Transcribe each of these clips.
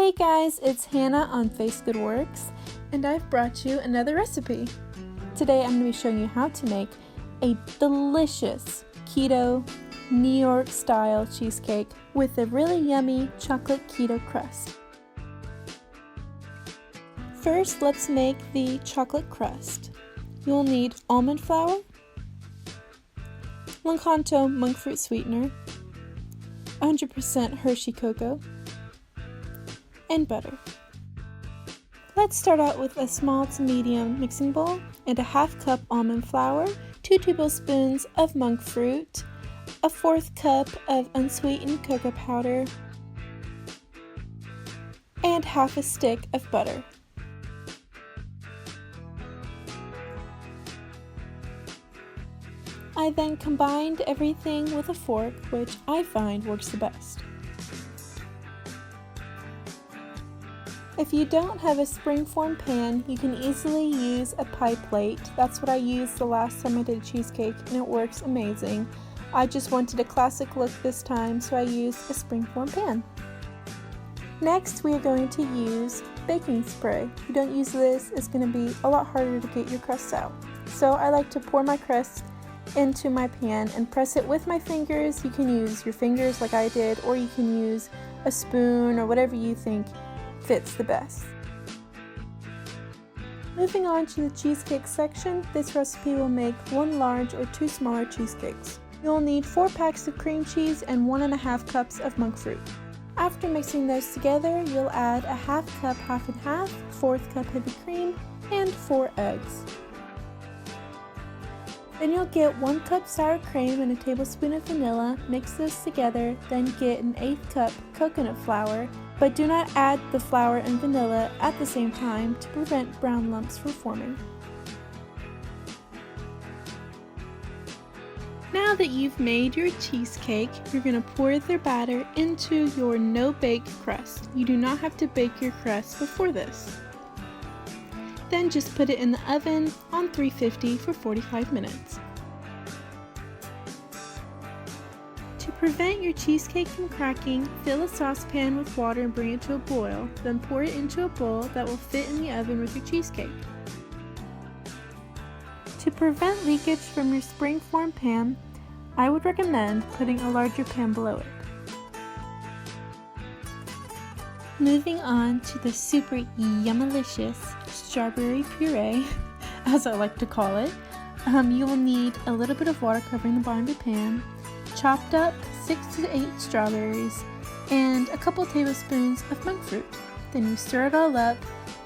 Hey guys, it's Hannah on Face Good Works, and I've brought you another recipe. Today I'm going to be showing you how to make a delicious keto New York style cheesecake with a really yummy chocolate keto crust. First, let's make the chocolate crust. You'll need almond flour, Lancanto monkfruit sweetener, 100% Hershey cocoa, and butter. Let's start out with a small to medium mixing bowl and a half cup almond flour, 2 tablespoons of monk fruit, a 1/4 cup of unsweetened cocoa powder, and half a stick of butter. I then combined everything with a fork, which I find works the best. If you don't have a springform pan, you can easily use a pie plate. That's what I used the last time I did a cheesecake, and it works amazing. I just wanted a classic look this time, so I used a springform pan. Next, we are going to use baking spray. If you don't use this, it's going to be a lot harder to get your crust out. So I like to pour my crust into my pan and press it with my fingers. You can use your fingers like I did, or you can use a spoon or whatever you think fits the best. Moving on to the cheesecake section, this recipe will make 1 large or 2 smaller cheesecakes. You'll need 4 packs of cream cheese and 1½ cups of monk fruit. After mixing those together, you'll add a half cup half and half, 1/4 cup heavy cream, and 4 eggs. Then you'll get 1 cup sour cream and a tablespoon of vanilla. Mix those together, then get an 1/8 cup coconut flour, but do not add the flour and vanilla at the same time to prevent brown lumps from forming. Now that you've made your cheesecake, you're going to pour the batter into your no-bake crust. You do not have to bake your crust before this. Then just put it in the oven on 350 for 45 minutes. To prevent your cheesecake from cracking, fill a saucepan with water and bring it to a boil, then pour it into a bowl that will fit in the oven with your cheesecake. To prevent leakage from your springform pan, I would recommend putting a larger pan below it. Moving on to the super yummalicious strawberry puree, as I like to call it, you will need a little bit of water covering the bottom of your pan, chopped up 6 to 8 strawberries, and a couple tablespoons of monk fruit. Then you stir it all up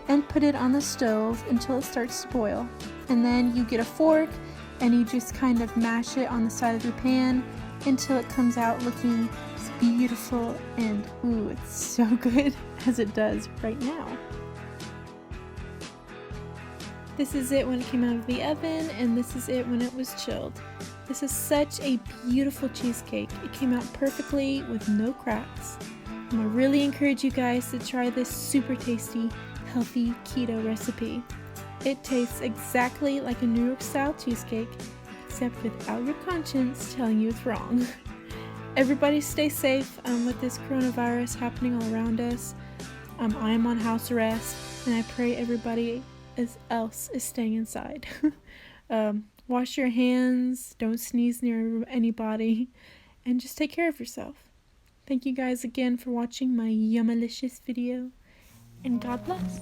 and put it on the stove until it starts to boil. And then you get a fork and you just kind of mash it on the side of your pan until it comes out looking beautiful, and ooh, it's so good as it does right now. This is it when it came out of the oven, and this is it when it was chilled. This is such a beautiful cheesecake. It came out perfectly with no cracks. And I really encourage you guys to try this super tasty, healthy keto recipe. It tastes exactly like a New York style cheesecake, except without your conscience telling you it's wrong. Everybody stay safe with this coronavirus happening all around us. I am on house arrest, and I pray everybody else is staying inside. Wash your hands, don't sneeze near anybody, and just take care of yourself. Thank you guys again for watching my yummalicious video, and God bless.